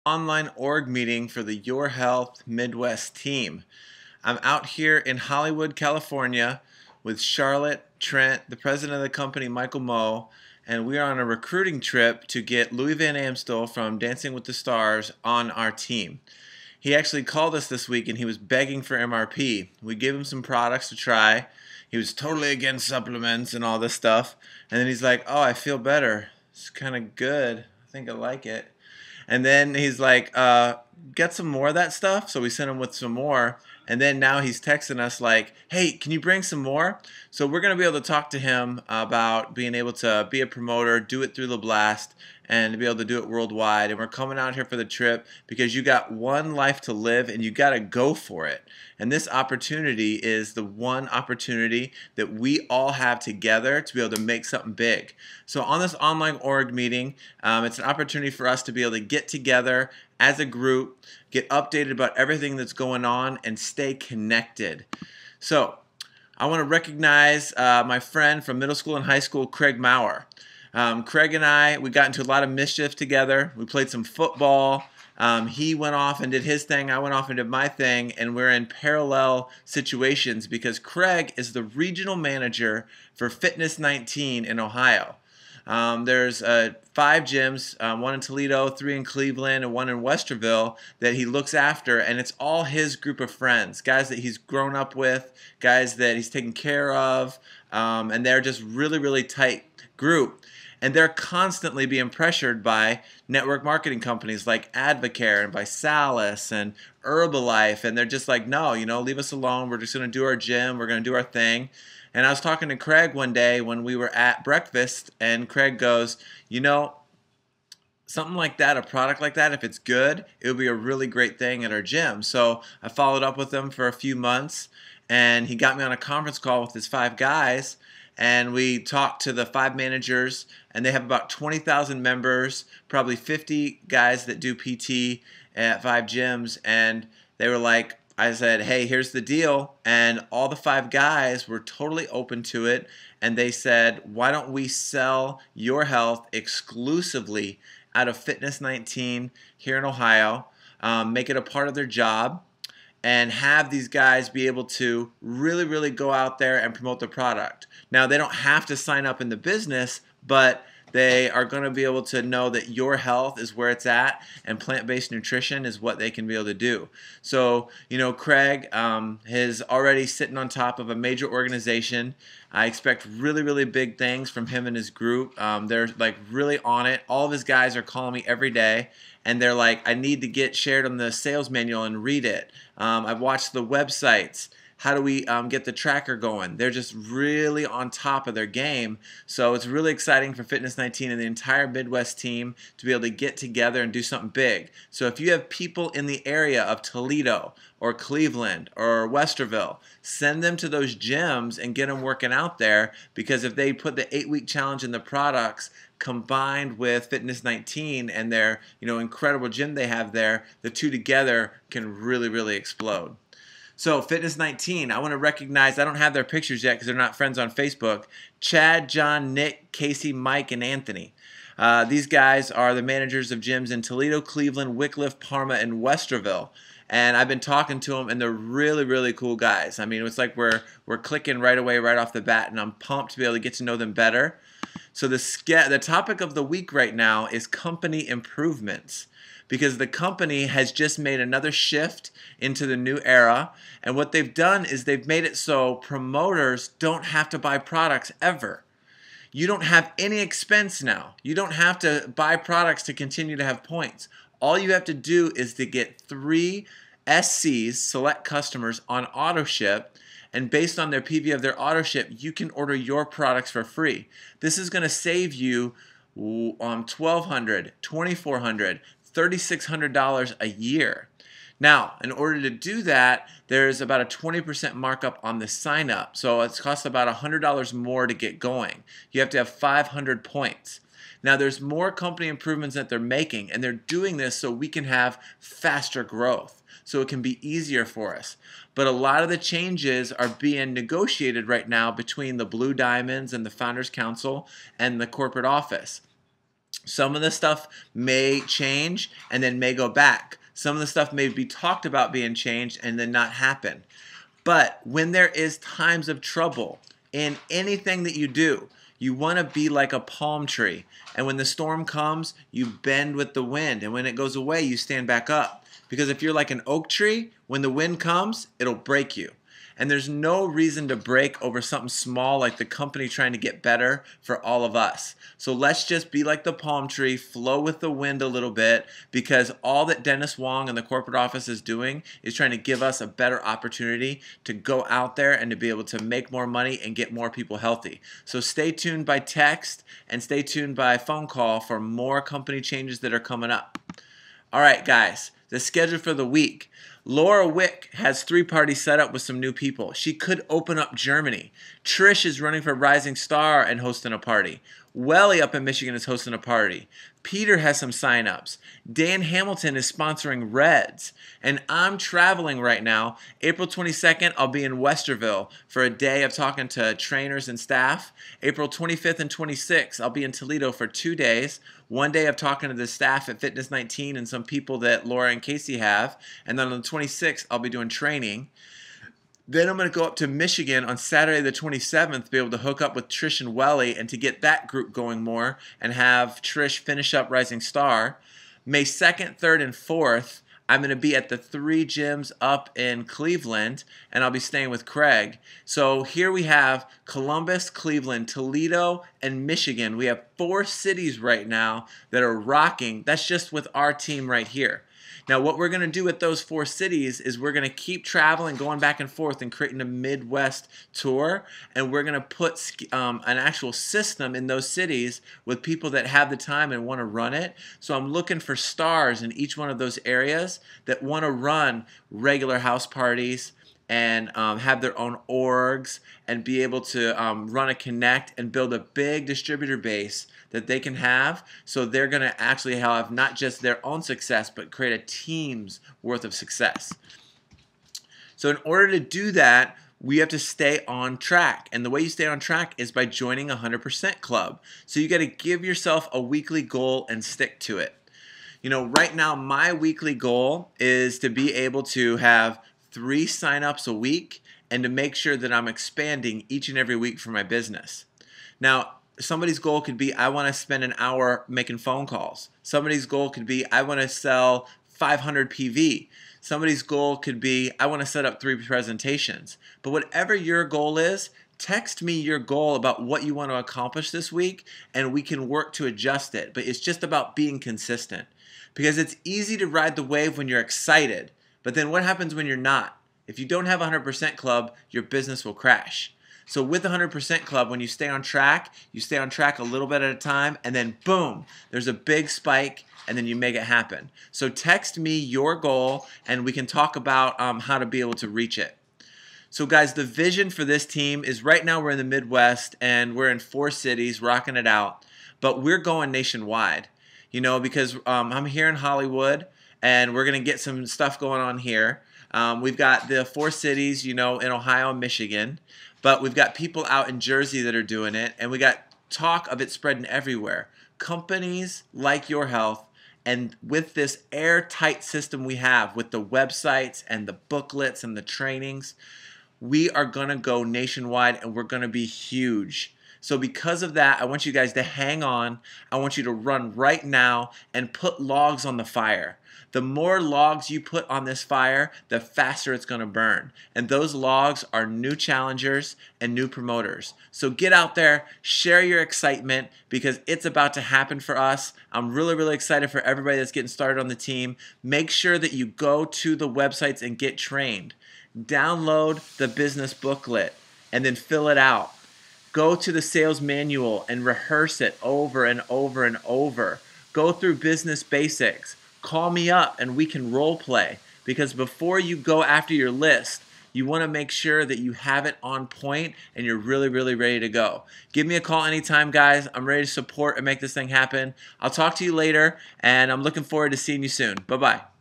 Online org meeting for the Your Health Midwest team. I'm out here in Hollywood, California with Charlotte, Trent, the president of the company, Michael Moe, and we are on a recruiting trip to get Louis Van Amstel from Dancing with the Stars on our team. He actually called us this week and he was begging for MRP. We gave him some products to try. He was totally against supplements and all this stuff. And then he's like, oh, I feel better. It's kind of good. I think I like it. And then he's like, get some more of that stuff. So we sent him with some more. And then now he's texting us like, hey, can you bring some more? So we're going to be able to talk to him about being able to be a promoter, do it through the Blast, and to be able to do it worldwide. And we're coming out here for the trip because you got one life to live and you got to go for it. And this opportunity is the one opportunity that we all have together to be able to make something big. So on this online org meeting, it's an opportunity for us to be able to get together as a group, get updated about everything that's going on, and stay connected. So I want to recognize my friend from middle school and high school, Craig Maurer. Craig and I, we got into a lot of mischief together. We played some football. He went off and did his thing. I went off and did my thing. And we're in parallel situations because Craig is the regional manager for Fitness 19 in Ohio. There's 5 gyms, 1 in Toledo, 3 in Cleveland, and 1 in Westerville that he looks after, and it's all his group of friends, guys that he's grown up with, guys that he's taken care of, and they're just really, really tight group. And they're constantly being pressured by network marketing companies like Advocare and by Salus and Herbalife, and they're just like, no, leave us alone. We're just going to do our gym. We're going to do our thing. And I was talking to Craig one day when we were at breakfast, and Craig goes, something like that, a product like that, if it's good, it would be a really great thing at our gym. So I followed up with him for a few months, and he got me on a conference call with his 5 guys, and we talked to the 5 managers, and they have about 20,000 members, probably 50 guys that do PT at 5 gyms, and they were like, I said, hey, here's the deal, and all the 5 guys were totally open to it, and they said, why don't we sell your health exclusively out of Fitness 19 here in Ohio, make it a part of their job, and have these guys be able to really, really go out there and promote the product. Now, they don't have to sign up in the business, but they are going to be able to know that your health is where it's at, and plant-based nutrition is what they can be able to do. So, Craig is already sitting on top of a major organization. I expect really, really big things from him and his group. They're like really on it. All of his guys are calling me every day, and they're like, I need to get shared on the sales manual and read it. I've watched the websites. How do we get the tracker going? They're just really on top of their game. So it's really exciting for Fitness 19 and the entire Midwest team to be able to get together and do something big. So if you have people in the area of Toledo or Cleveland or Westerville, send them to those gyms and get them working out there, because if they put the 8-week challenge in the products combined with Fitness 19 and their incredible gym they have there, the two together can really, really explode. So Fitness 19, I want to recognize, I don't have their pictures yet because they're not friends on Facebook, Chad, John, Nick, Casey, Mike, and Anthony. These guys are the managers of gyms in Toledo, Cleveland, Wickliffe, Parma, and Westerville. And I've been talking to them, and they're really, really cool guys. I mean, it's like we're clicking right away, right off the bat, and I'm pumped to be able to get to know them better. So the topic of the week right now is company improvements, because the company has just made another shift into the new era, and what they've done is they've made it so promoters don't have to buy products ever. You don't have any expense now. You don't have to buy products to continue to have points. All you have to do is to get 3 SCs, select customers, on AutoShip, and based on their PV of their AutoShip, you can order your products for free. This is going to save you $1,200, $2,400, $3,600 a year. Now, in order to do that, there's about a 20% markup on the sign up. So it costs about $100 more to get going. You have to have 500 points. Now, there's more company improvements that they're making, and they're doing this so we can have faster growth, so it can be easier for us. But a lot of the changes are being negotiated right now between the Blue Diamonds and the Founders Council and the corporate office. Some of the stuff may change and then may go back. Some of the stuff may be talked about being changed and then not happen. But when there is times of trouble in anything that you do, you want to be like a palm tree. And when the storm comes, you bend with the wind. And when it goes away, you stand back up. Because if you're like an oak tree, when the wind comes, it'll break you. And there's no reason to break over something small like the company trying to get better for all of us. So let's just be like the palm tree, flow with the wind a little bit, because all that Dennis Wong and the corporate office is doing is trying to give us a better opportunity to go out there and to be able to make more money and get more people healthy. So stay tuned by text and stay tuned by phone call for more company changes that are coming up. All right, guys, the schedule for the week. Laura Wick has 3 parties set up with some new people. She could open up Germany. Trish is running for Rising Star and hosting a party. Welly up in Michigan is hosting a party. Peter has some sign-ups. Dan Hamilton is sponsoring Reds. And I'm traveling right now. April 22nd, I'll be in Westerville for a day of talking to trainers and staff. April 25th and 26th, I'll be in Toledo for 2 days. One day of talking to the staff at Fitness 19 and some people that Laura and Casey have. And then on the 26th, I'll be doing training. Then I'm going to go up to Michigan on Saturday the 27th to be able to hook up with Trish and Welly and to get that group going more and have Trish finish up Rising Star. May 2nd, 3rd, and 4th, I'm going to be at the 3 gyms up in Cleveland, and I'll be staying with Craig. So here we have Columbus, Cleveland, Toledo, and Michigan. We have 4 cities right now that are rocking. That's just with our team right here. Now, what we're going to do with those 4 cities is we're going to keep traveling, going back and forth, and creating a Midwest tour. And we're going to put an actual system in those cities with people that have the time and want to run it. So I'm looking for stars in each one of those areas that want to run regular house parties and have their own orgs and be able to run a connect and build a big distributor base that they can have, so they're going to actually have not just their own success but create a team's worth of success. So in order to do that, we have to stay on track, and the way you stay on track is by joining 100% Club. So you got to give yourself a weekly goal and stick to it. You know, right now my weekly goal is to be able to have 3 sign-ups a week and to make sure that I'm expanding each and every week for my business. Now, somebody's goal could be, I want to spend an hour making phone calls. Somebody's goal could be, I want to sell 500 PV. Somebody's goal could be, I want to set up 3 presentations. But whatever your goal is, text me your goal about what you want to accomplish this week, and we can work to adjust it. But it's just about being consistent. Because it's easy to ride the wave when you're excited. But then what happens when you're not? If you don't have a 100% Club, your business will crash. So with the 100% Club, when you stay on track a little bit at a time, and then boom, there's a big spike, and then you make it happen. So text me your goal, and we can talk about how to be able to reach it. So guys, the vision for this team is right now we're in the Midwest, and we're in 4 cities, rocking it out, but we're going nationwide. You know, because I'm here in Hollywood, and we're going to get some stuff going on here. We've got the 4 cities, you know, in Ohio and Michigan, but we've got people out in Jersey that are doing it, and we got talk of it spreading everywhere. Companies like Your Health, and with this airtight system we have with the websites and the booklets and the trainings, we are going to go nationwide, and we're going to be huge. So because of that, I want you guys to hang on. I want you to run right now and put logs on the fire. The more logs you put on this fire, the faster it's going to burn. And those logs are new challengers and new promoters. So get out there, share your excitement, because it's about to happen for us. I'm really, really excited for everybody that's getting started on the team. Make sure that you go to the websites and get trained. Download the business booklet and then fill it out. Go to the sales manual and rehearse it over and over and over. Go through business basics. Call me up and we can role play, because before you go after your list, you want to make sure that you have it on point and you're really, really ready to go. Give me a call anytime, guys. I'm ready to support and make this thing happen. I'll talk to you later, and I'm looking forward to seeing you soon. Bye-bye.